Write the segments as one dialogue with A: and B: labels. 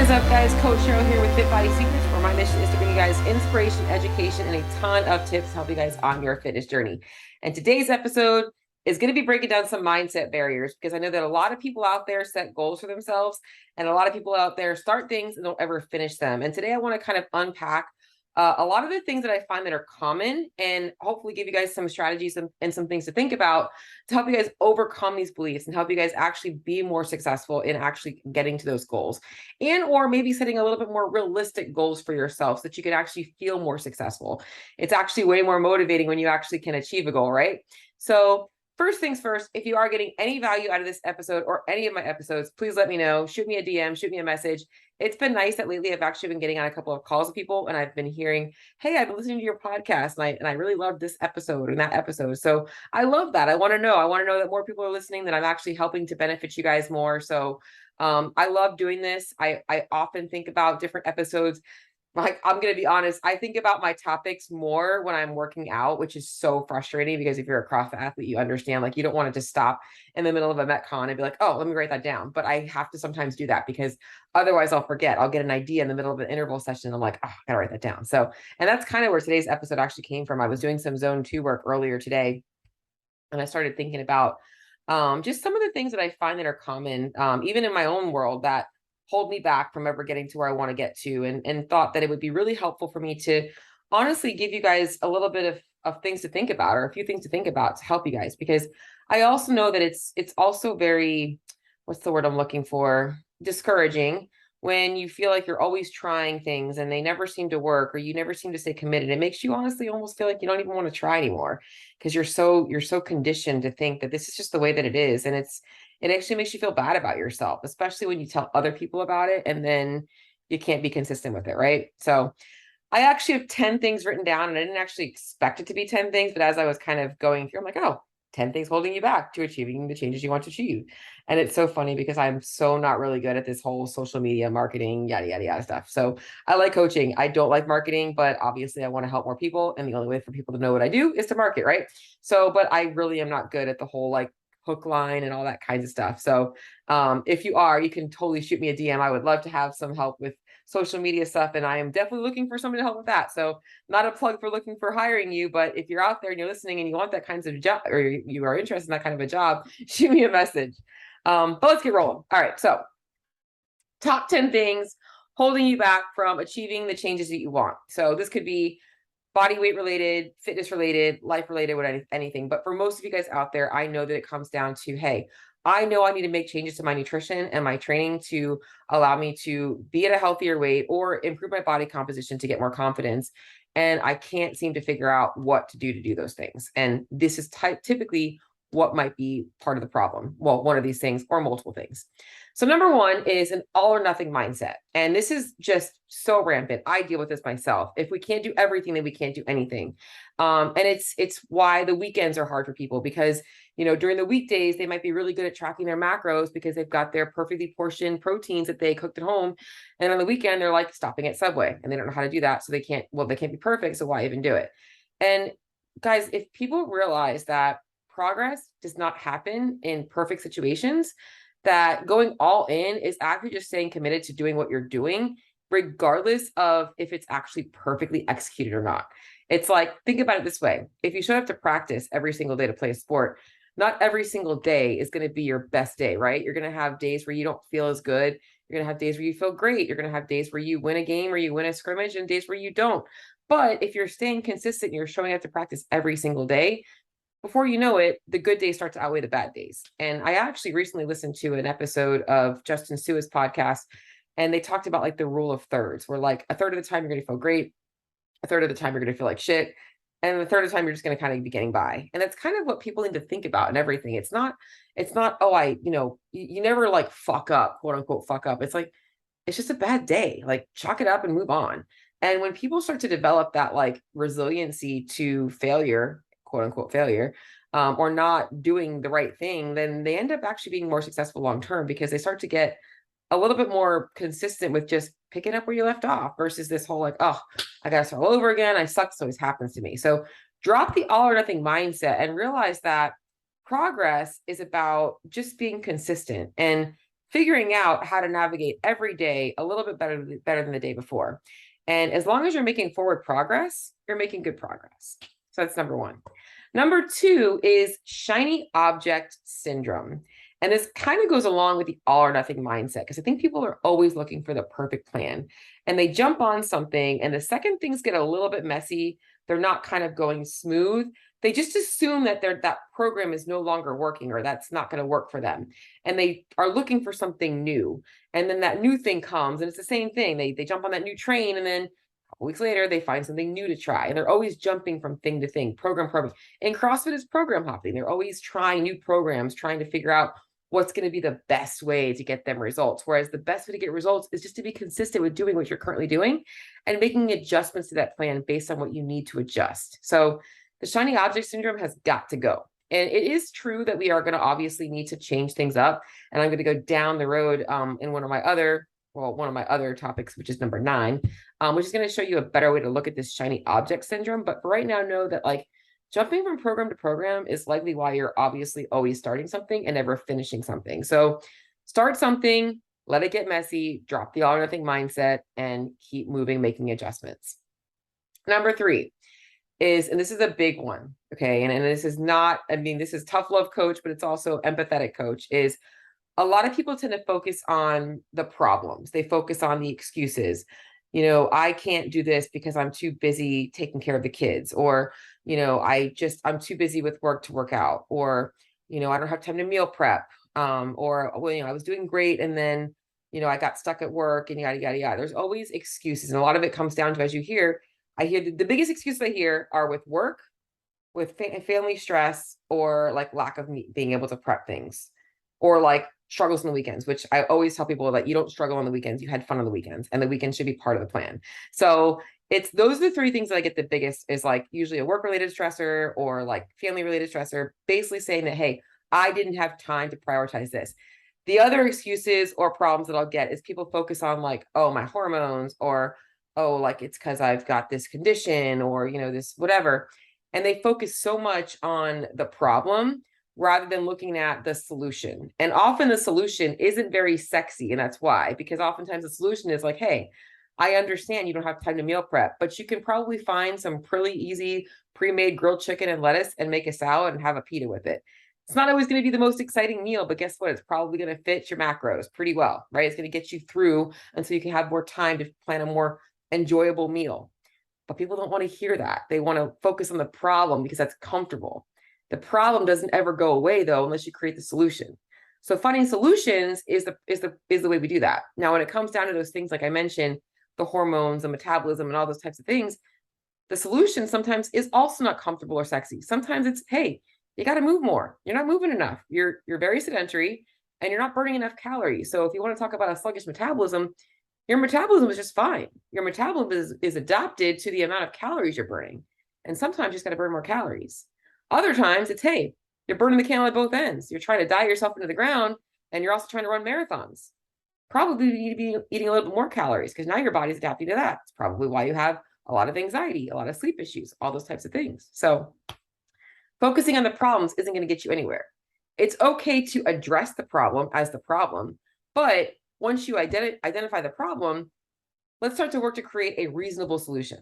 A: is up, guys? Coach Cheryl here with Fit Body Secrets, where my mission is to bring you guys inspiration, education, and a ton of tips to help you guys on your fitness journey. And today's episode is going to be breaking down some mindset barriers, because I know that a lot of people out there set goals for themselves, and a lot of people out there start things and don't ever finish them. And today I want to kind of unpack a lot of the things that I find that are common, and hopefully give you guys some strategies and some things to think about to help you guys overcome these beliefs and help you guys actually be more successful in actually getting to those goals, and or maybe setting a little bit more realistic goals for yourself so that you can actually feel more successful. It's actually way more motivating when you actually can achieve a goal, right? So first things first, if you are getting any value out of this episode or any of my episodes, please let me know. Shoot me a DM, shoot me a message. It's been nice that lately I've actually been getting on a couple of calls with people, and I've been hearing, hey, I've been listening to your podcast, and I really loved this episode and that episode. So I love that. I want to know that more people are listening, that I'm actually helping to benefit you guys more. So I love doing this. I often think about different episodes. Like, I'm going to be honest, I think about my topics more when I'm working out, which is so frustrating, because if you're a CrossFit athlete, you understand, like, you don't want to just stop in the middle of a Metcon and be like, oh, let me write that down. But I have to sometimes do that, because otherwise I'll forget. I'll get an idea in the middle of an interval session, and I'm like, oh, I gotta write that down. So, and that's kind of where today's episode actually came from. I was doing some zone 2 work earlier today, and I started thinking about just some of the things that I find that are common, even in my own world, that hold me back from ever getting to where I want to get to, and thought that it would be really helpful for me to honestly give you guys a little bit of things to think about, or a few things to think about to help you guys, because I also know that it's also very, what's the word I'm looking for, discouraging, when you feel like you're always trying things and they never seem to work, or you never seem to stay committed. It makes you honestly almost feel like you don't even want to try anymore, because you're so conditioned to think that this is just the way that it is. And it actually makes you feel bad about yourself, especially when you tell other people about it and then you can't be consistent with it, right? So I actually have 10 things written down, and I didn't actually expect it to be 10 things, but as I was kind of going through, I'm like, oh, 10 things holding you back to achieving the changes you want to achieve. And it's so funny, because I'm so not really good at this whole social media marketing, yada, yada, yada stuff. So I like coaching. I don't like marketing, but obviously I want to help more people. And the only way for people to know what I do is to market, right? So, but I really am not good at the whole like hook line and all that kinds of stuff. So if you are, you can totally shoot me a DM. I would love to have some help with social media stuff, and I am definitely looking for someone to help with that. So not a plug for looking for hiring you, but if you're out there and you're listening and you want that kinds of job, or you are interested in that kind of a job, shoot me a message. But let's get rolling. All right, so top 10 things holding you back from achieving the changes that you want. So this could be body weight related, fitness related, life related, whatever, anything. But for most of you guys out there, I know that it comes down to, hey, I know I need to make changes to my nutrition and my training to allow me to be at a healthier weight or improve my body composition to get more confidence. And I can't seem to figure out what to do those things. And this is typically what might be part of the problem. Well, one of these things or multiple things. So number one is an all or nothing mindset. And this is just so rampant. I deal with this myself. If we can't do everything, then we can't do anything. And it's why the weekends are hard for people, because, you know, during the weekdays, they might be really good at tracking their macros because they've got their perfectly portioned proteins that they cooked at home. And on the weekend, they're like stopping at Subway, and they don't know how to do that. So they can't be perfect. So why even do it? And guys, if people realize that progress does not happen in perfect situations, that going all in is actually just staying committed to doing what you're doing, regardless of if it's actually perfectly executed or not. It's like, think about it this way. If you show up to practice every single day to play a sport, not every single day is going to be your best day, right? You're going to have days where you don't feel as good. You're going to have days where you feel great. You're going to have days where you win a game or you win a scrimmage, and days where you don't. But if you're staying consistent, you're showing up to practice every single day, before you know it, the good days start to outweigh the bad days. And I actually recently listened to an episode of Justin Sua's podcast, and they talked about like the rule of thirds, where like a third of the time you're going to feel great, a third of the time you're going to feel like shit, and the third of the time you're just going to kind of be getting by. And that's kind of what people need to think about and everything. It's not, oh, you never like fuck up, quote unquote, fuck up. It's like, it's just a bad day. Like, chalk it up and move on. And when people start to develop that like resiliency to failure, quote unquote failure, or not doing the right thing, then they end up actually being more successful long term, because they start to get a little bit more consistent with just picking up where you left off, versus this whole like, oh, I gotta start all over again. I suck. This always happens to me. So drop the all or nothing mindset and realize that progress is about just being consistent. And figuring out how to navigate every day a little bit better than the day before. And as long as you're making forward progress, you're making good progress. So that's number one. Number two is shiny object syndrome. And this kind of goes along with the all or nothing mindset, because I think people are always looking for the perfect plan and they jump on something. And the second things get a little bit messy, they're not kind of going smooth, they just assume that that program is no longer working or that's not going to work for them. And they are looking for something new. And then that new thing comes and it's the same thing. They jump on that new train and then a couple weeks later, they find something new to try. And they're always jumping from thing to thing, program. And CrossFit is program hopping. They're always trying new programs, trying to figure out what's going to be the best way to get them results. Whereas the best way to get results is just to be consistent with doing what you're currently doing and making adjustments to that plan based on what you need to adjust. So the shiny object syndrome has got to go. And it is true that we are going to obviously need to change things up. And I'm going to go down the road in one of my other topics, which is number 9, which is going to show you a better way to look at this shiny object syndrome. But for right now, know that like jumping from program to program is likely why you're obviously always starting something and never finishing something. So start something, let it get messy, drop the all or nothing mindset, and keep moving, making adjustments. Number 3 is, and this is a big one, okay, and this is not, I mean, this is tough love coach, but it's also empathetic coach, is a lot of people tend to focus on the problems. They focus on the excuses. You know, I can't do this because I'm too busy taking care of the kids, or, you know, I'm too busy with work to work out, or, you know, I don't have time to meal prep, or, well, you know, I was doing great and then, you know, I got stuck at work and yada, yada, yada. There's always excuses. And a lot of it comes down to, as you hear, I hear the biggest excuses I hear are with work, with family stress, or like lack of being able to prep things, or like struggles on the weekends, which I always tell people that you don't struggle on the weekends, you had fun on the weekends, and the weekend should be part of the plan. So it's those are the 3 things that I get the biggest, is like usually a work-related stressor or like family-related stressor, basically saying that, hey, I didn't have time to prioritize this. The other excuses or problems that I'll get is people focus on like, oh, my hormones, or oh, like it's because I've got this condition, or, you know, this whatever. And they focus so much on the problem rather than looking at the solution. And often the solution isn't very sexy. And that's why, because oftentimes the solution is like, hey, I understand you don't have time to meal prep, but you can probably find some pretty easy pre-made grilled chicken and lettuce and make a salad and have a pita with it. It's not always going to be the most exciting meal, but guess what? It's probably going to fit your macros pretty well, right? It's going to get you through until you can have more time to plan a more enjoyable meal. But people don't want to hear that. They want to focus on the problem because that's comfortable. The problem doesn't ever go away though, unless you create the solution. So finding solutions is the way we do that. Now, when it comes down to those things, like I mentioned, the hormones, the metabolism, and all those types of things, the solution sometimes is also not comfortable or sexy. Sometimes it's, hey, you got to move more. You're not moving enough. You're very sedentary and you're not burning enough calories. So if you want to talk about a sluggish metabolism, your metabolism is just fine. Your metabolism is adapted to the amount of calories you're burning. And sometimes you just got to burn more calories. Other times it's, hey, you're burning the candle at both ends. You're trying to diet yourself into the ground and you're also trying to run marathons. Probably you need to be eating a little bit more calories because now your body's adapting to that. It's probably why you have a lot of anxiety, a lot of sleep issues, all those types of things. So focusing on the problems isn't going to get you anywhere. It's okay to address the problem as the problem, but once you identify the problem, let's start to work to create a reasonable solution.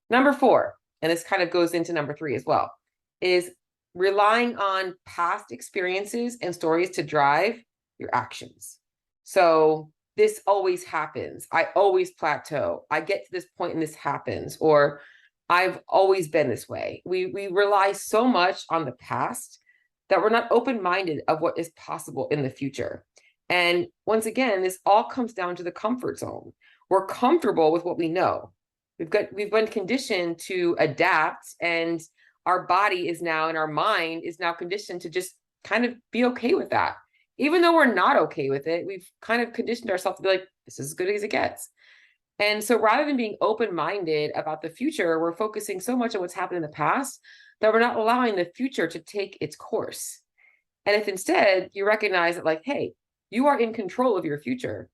A: Number 4, and this kind of goes into number 3 as well, is relying on past experiences and stories to drive your actions. So this always happens. I always plateau. I get to this point and this happens, or I've always been this way. We rely so much on the past that we're not open-minded of what is possible in the future. And once again, this all comes down to the comfort zone. We're comfortable with what we know. We've been conditioned to adapt, and our body is now, and our mind is now conditioned to just kind of be okay with that. Even though we're not okay with it, we've kind of conditioned ourselves to be like, this is as good as it gets. And so rather than being open-minded about the future, we're focusing so much on what's happened in the past that we're not allowing the future to take its course. And if instead you recognize that, like, hey, you are in control of your future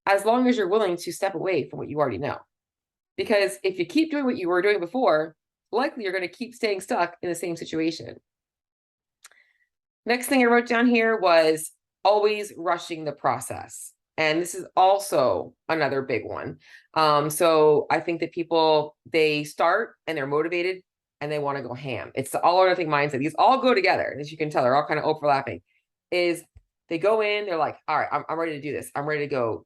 A: as long as you're willing to step away from what you already know. Because if you keep doing what you were doing before, likely you're going to keep staying stuck in the same situation. Next thing I wrote down here was always rushing the process. And this is also another big one. So I think that people, they start and they're motivated and they want to go ham. It's the all or nothing mindset. These all go together, as you can tell, they're all kind of overlapping. Is they go in, they're like, all right, I'm ready to do this. I'm ready to go,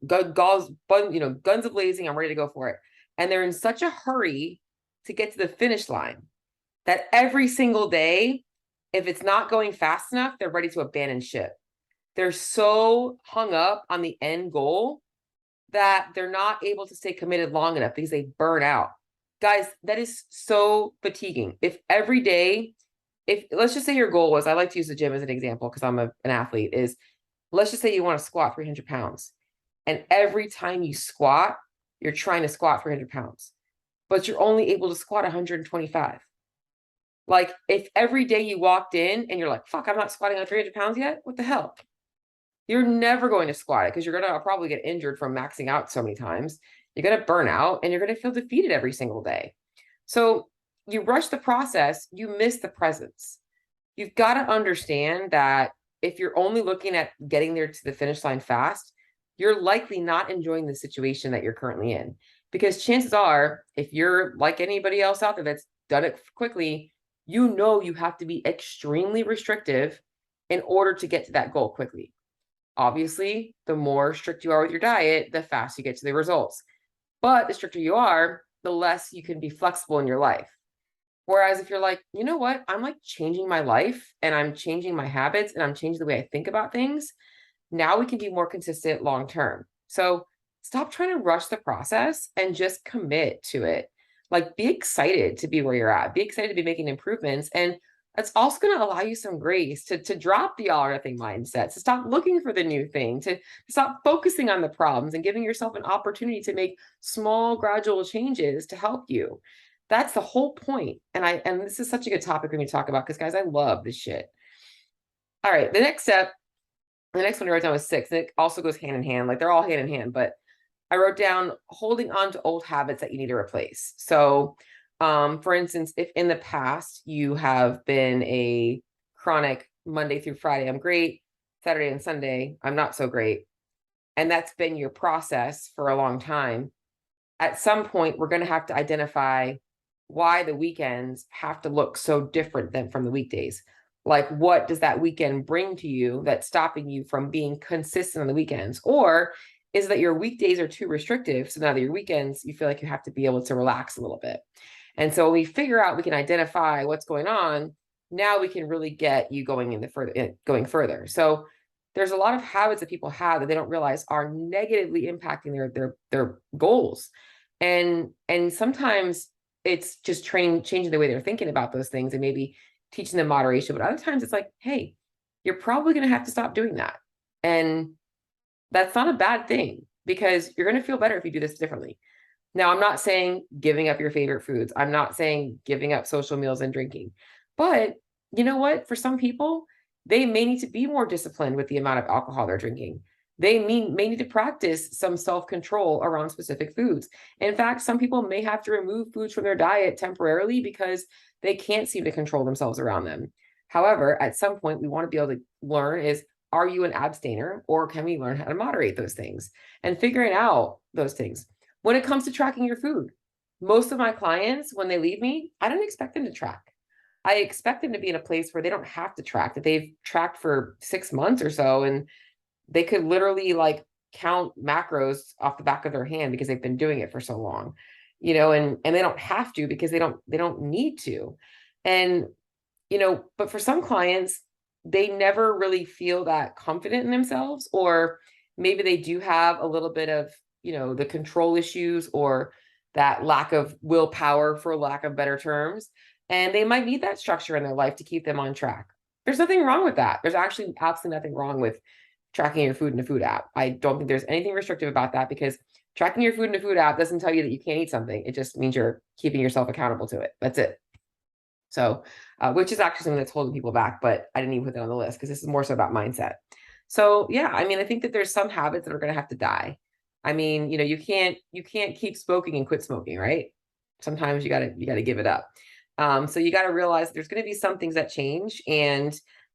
A: guns a blazing. I'm ready to go for it. And they're in such a hurry to get to the finish line that every single day, if it's not going fast enough, they're ready to abandon ship. They're so hung up on the end goal that they're not able to stay committed long enough because they burn out. Guys, that is so fatiguing. If every day, if let's just say your goal was, I like to use the gym as an example because I'm an athlete, is let's just say you want to squat 300 pounds. And every time you squat, you're trying to squat 300 pounds, but you're only able to squat 125. Like if every day you walked in and you're like, fuck, I'm not squatting on 300 pounds yet. What the hell? You're never going to squat it because you're going to probably get injured from maxing out so many times. You're going to burn out and you're going to feel defeated every single day. So you rush the process, you miss the presence. You've got to understand that if you're only looking at getting there to the finish line fast, you're likely not enjoying the situation that you're currently in. Because chances are, if you're like anybody else out there that's done it quickly, you know you have to be extremely restrictive in order to get to that goal quickly. Obviously, the more strict you are with your diet, the faster you get to the results. But the stricter you are, the less you can be flexible in your life. Whereas if you're like, you know what, I'm like changing my life and I'm changing my habits and I'm changing the way I think about things, now we can be more consistent long term. So stop trying to rush the process and just commit to it. Like be excited to be where you're at, be excited to be making improvements. And it's also going to allow you some grace to drop the all or nothing mindset, to stop looking for the new thing, to stop focusing on the problems and giving yourself an opportunity to make small, gradual changes to help you. That's the whole point. And this is such a good topic when you talk about, because guys, I love this shit. All right, the next one I wrote down was 6. And it also goes hand in hand. Like they're all hand in hand, but I wrote down holding on to old habits that you need to replace. So for instance, if in the past you have been a chronic Monday through Friday, I'm great, Saturday and Sunday, I'm not so great, and that's been your process for a long time, at some point, we're going to have to identify why the weekends have to look so different than from the weekdays. Like, what does that weekend bring to you that's stopping you from being consistent on the weekends? Or is that your weekdays are too restrictive? So now that your weekends, you feel like you have to be able to relax a little bit. And so we figure out, we can identify what's going on. Now we can really get you going further. So there's a lot of habits that people have that they don't realize are negatively impacting their goals. And sometimes it's just changing the way they're thinking about those things and maybe teaching them moderation. But other times it's like, hey, you're probably going to have to stop doing that. And that's not a bad thing because you're going to feel better if you do this differently. Now, I'm not saying giving up your favorite foods. I'm not saying giving up social meals and drinking. But you know what? For some people, they may need to be more disciplined with the amount of alcohol they're drinking. They may need to practice some self-control around specific foods. In fact, some people may have to remove foods from their diet temporarily because they can't seem to control themselves around them. However, at some point, we want to be able to learn is, are you an abstainer, or can we learn how to moderate those things and figuring out those things? When it comes to tracking your food, most of my clients, when they leave me, I don't expect them to track. I expect them to be in a place where they don't have to track, that they've tracked for 6 months or so, and they could literally like count macros off the back of their hand because they've been doing it for so long, and they don't have to because they don't need to. And, but for some clients, they never really feel that confident in themselves, or maybe they do have a little bit of, the control issues or that lack of willpower, for lack of better terms. And they might need that structure in their life to keep them on track. There's nothing wrong with that. There's actually absolutely nothing wrong with tracking your food in a food app. I don't think there's anything restrictive about that, because tracking your food in a food app doesn't tell you that you can't eat something. It just means you're keeping yourself accountable to it. That's it. So, which is actually something that's holding people back, but I didn't even put that on the list because this is more so about mindset. So yeah, I mean, I think that there's some habits that are going to have to die. I mean, you can't keep smoking and quit smoking, right? Sometimes you gotta give it up. So you got to realize there's going to be some things that change, and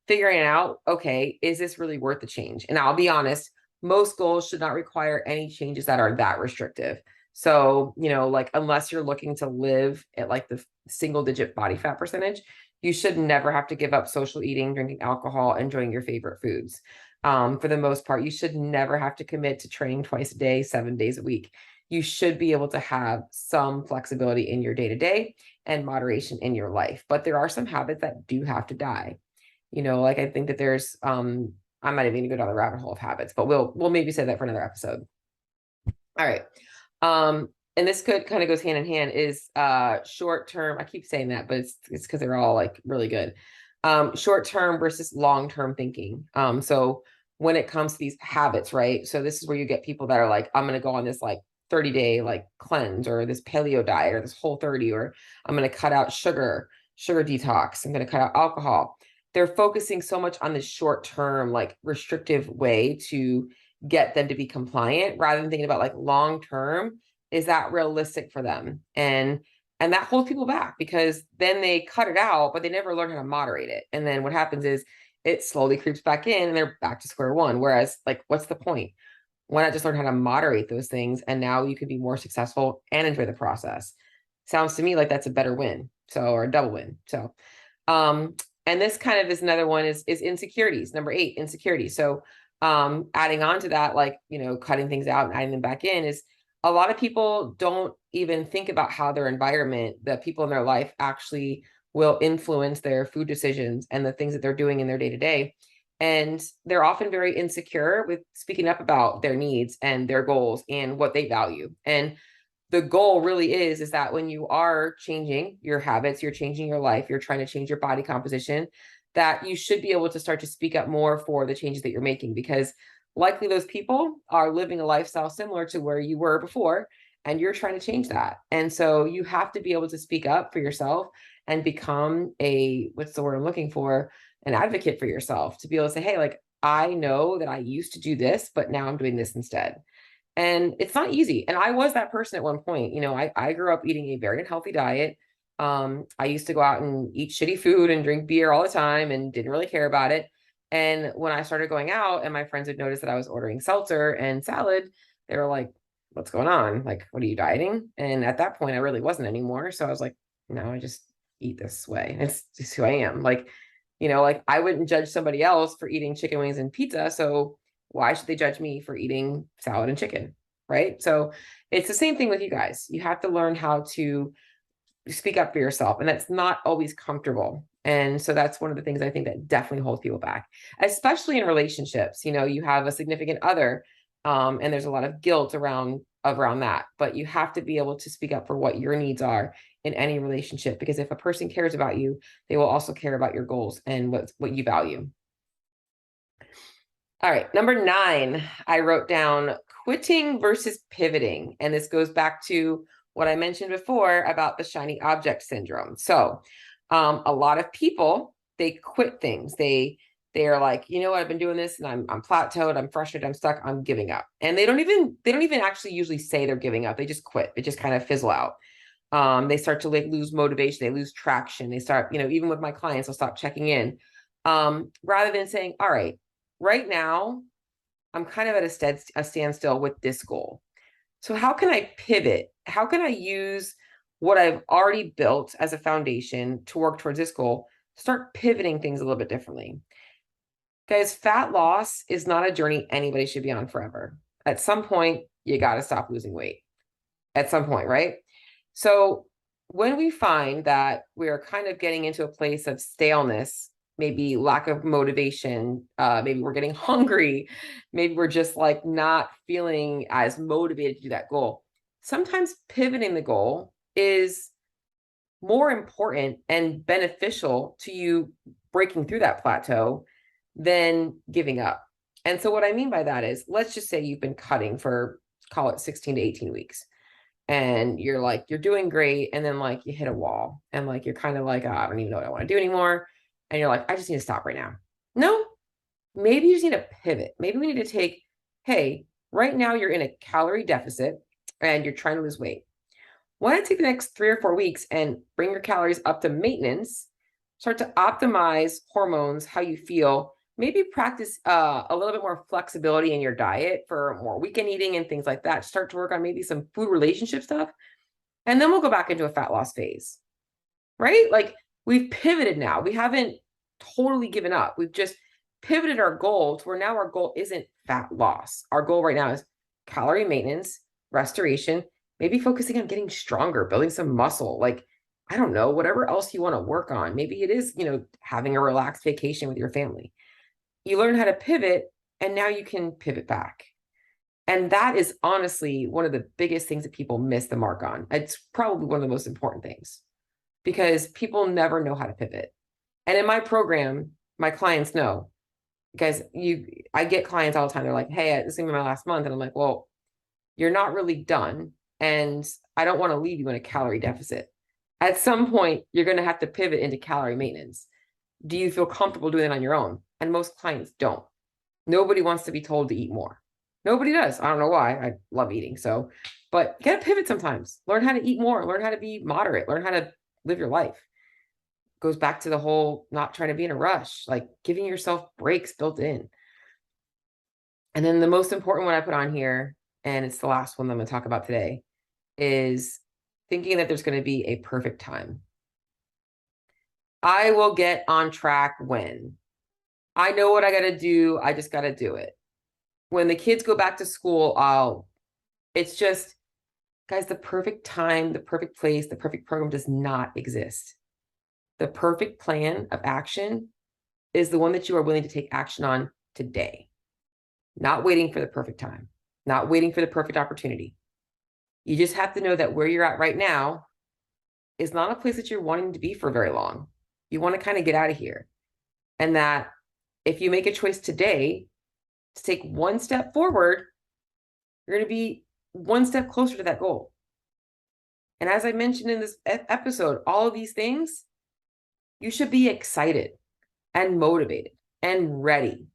A: figuring out, okay, is this really worth the change? And I'll be honest, most goals should not require any changes that are that restrictive. So, like unless you're looking to live at like the single digit body fat percentage, you should never have to give up social eating, drinking alcohol, enjoying your favorite foods. For the most part, you should never have to commit to training twice a day, 7 days a week. You should be able to have some flexibility in your day to day and moderation in your life. But there are some habits that do have to die. Like I think that there's I'm not even gonna go down the rabbit hole of habits, but we'll maybe say that for another episode. All right. And this could kind of goes hand in hand is short term. I keep saying that, but it's because they're all like really good. Short term versus long term thinking. So when it comes to these habits, right? So this is where you get people that are like, I'm gonna go on this like 30-day like cleanse or this paleo diet or this Whole30, or I'm gonna cut out sugar detox. I'm gonna cut out alcohol. They're focusing so much on this short term, like restrictive way to get them to be compliant rather than thinking about like long term, is that realistic for them? And that holds people back because then they cut it out, but they never learn how to moderate it. And then what happens is it slowly creeps back in and they're back to square one. Whereas, like, what's the point? Why not just learn how to moderate those things? And now you can be more successful and enjoy the process. Sounds to me like that's a better win. So, or a double win. So, and this kind of is another one is insecurities. Number 8, insecurity. So, adding on to that, like, cutting things out and adding them back in, is a lot of people don't even think about how their environment, the people in their life, actually will influence their food decisions and the things that they're doing in their day to day. And they're often very insecure with speaking up about their needs and their goals and what they value. And the goal really is that when you are changing your habits, you're changing your life, you're trying to change your body composition, that you should be able to start to speak up more for the changes that you're making, because likely those people are living a lifestyle similar to where you were before, and you're trying to change that. And so you have to be able to speak up for yourself and become what's the word I'm looking for, an advocate for yourself, to be able to say, hey, like, I know that I used to do this, but now I'm doing this instead. And it's not easy. And I was that person at one point. I grew up eating a very unhealthy diet. I used to go out and eat shitty food and drink beer all the time and didn't really care about it. And when I started going out and my friends would notice that I was ordering seltzer and salad, they were like, what's going on? Like, what are you dieting? And at that point, I really wasn't anymore. So I was like, no, I just eat this way. It's just who I am. Like, like I wouldn't judge somebody else for eating chicken wings and pizza. So why should they judge me for eating salad and chicken? Right. So it's the same thing with you guys. You have to learn how to speak up for yourself. And that's not always comfortable. And so that's one of the things I think that definitely holds people back, especially in relationships. You have a significant other, and there's a lot of guilt around that. But you have to be able to speak up for what your needs are in any relationship, because if a person cares about you, they will also care about your goals and what you value. All right, number 9, I wrote down quitting versus pivoting. And this goes back to what I mentioned before about the shiny object syndrome. So a lot of people, they quit things. They are like, you know what, I've been doing this and I'm plateaued, I'm frustrated, I'm stuck, I'm giving up. And they don't even actually usually say they're giving up. They just quit. It just kind of fizzle out. They start to like lose motivation, they lose traction. They start, even with my clients, I'll stop checking in. Rather than saying, all right now, I'm kind of at a standstill with this goal. So how can I pivot? How can I use what I've already built as a foundation to work towards this goal? Start pivoting things a little bit differently. Guys, fat loss is not a journey anybody should be on forever. At some point, you got to stop losing weight. At some point, right? So when we find that we are kind of getting into a place of staleness, maybe lack of motivation, maybe we're getting hungry, maybe we're just like not feeling as motivated to do that goal, sometimes pivoting the goal is more important and beneficial to you breaking through that plateau than giving up. And so what I mean by that is, let's just say you've been cutting for, call it 16 to 18 weeks. And you're like, you're doing great. And then like you hit a wall and like, you're kind of like, oh, I don't even know what I want to do anymore. And you're like, I just need to stop right now. No, maybe you just need to pivot. Maybe we need to take, hey, right now you're in a calorie deficit and you're trying to lose weight. Why not take the next 3 or 4 weeks and bring your calories up to maintenance Start to optimize hormones, how you feel. Maybe practice a little bit more flexibility in your diet for more weekend eating and things like that. Start to work on maybe some food relationship stuff. And then we'll go back into a fat loss phase, right? Like we've pivoted now. We haven't totally given up. We've just pivoted our goal to where now our goal isn't fat loss. Our goal right now is calorie maintenance, restoration, maybe focusing on getting stronger, building some muscle. Like, I don't know, whatever else you want to work on. Maybe it is, having a relaxed vacation with your family. You learn how to pivot, and now you can pivot back. And that is honestly one of the biggest things that people miss the mark on. It's probably one of the most important things because people never know how to pivot. And in my program, my clients know, because I get clients all the time. They're like, hey, this is gonna be my last month. And I'm like, well, you're not really done. And I don't want to leave you in a calorie deficit. At some point, you're going to have to pivot into calorie maintenance. Do you feel comfortable doing it on your own? And most clients don't. Nobody wants to be told to eat more. Nobody does. I don't know why. I love eating. But you got to pivot sometimes. Learn how to eat more. Learn how to be moderate. Learn how to live your life. Goes back to the whole not trying to be in a rush, like giving yourself breaks built in. And then the most important one I put on here, and it's the last one I'm going to talk about today, is thinking that there's going to be a perfect time. I will get on track when. I know what I got to do. I just got to do it. When the kids go back to school, it's just, guys, the perfect time, the perfect place, the perfect program does not exist. The perfect plan of action is the one that you are willing to take action on today. Not waiting for the perfect time, not waiting for the perfect opportunity. You just have to know that where you're at right now is not a place that you're wanting to be for very long. You want to kind of get out of here. And that if you make a choice today to take one step forward, you're going to be one step closer to that goal. And as I mentioned in this episode, all of these things, you should be excited and motivated and ready,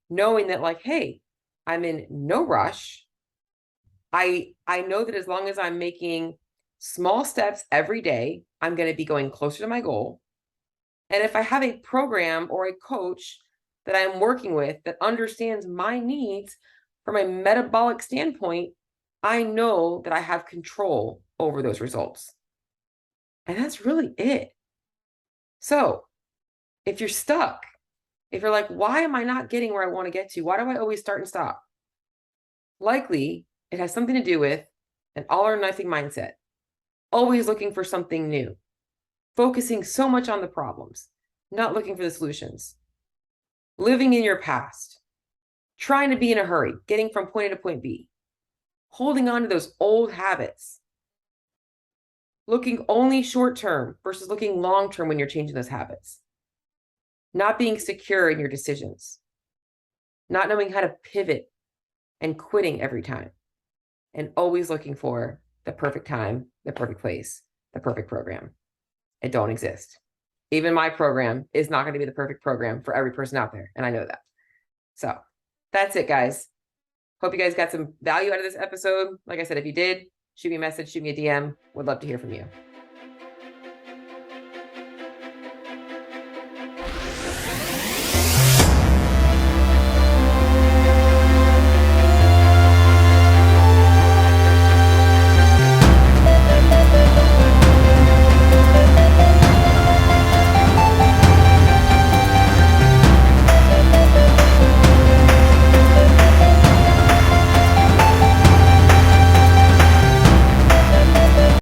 A: knowing that like, hey, I'm in no rush. I know that as long as I'm making small steps every day, I'm going to be going closer to my goal. And if I have a program or a coach that I'm working with that understands my needs from a metabolic standpoint, I know that I have control over those results. And that's really it. So if you're stuck, if you're like, why am I not getting where I want to get to? Why do I always start and stop? Likely, it has something to do with an all or nothing mindset, always looking for something new, focusing so much on the problems, not looking for the solutions, living in your past, trying to be in a hurry, getting from point A to point B, holding on to those old habits, looking only short term versus looking long term when you're changing those habits, not being secure in your decisions, not knowing how to pivot and quitting every time, and always looking for the perfect time, the perfect place, the perfect program. It don't exist. Even my program is not going to be the perfect program for every person out there. And I know that. So that's it, guys. Hope you guys got some value out of this episode. Like I said, if you did, shoot me a message, shoot me a DM. Would love to hear from you.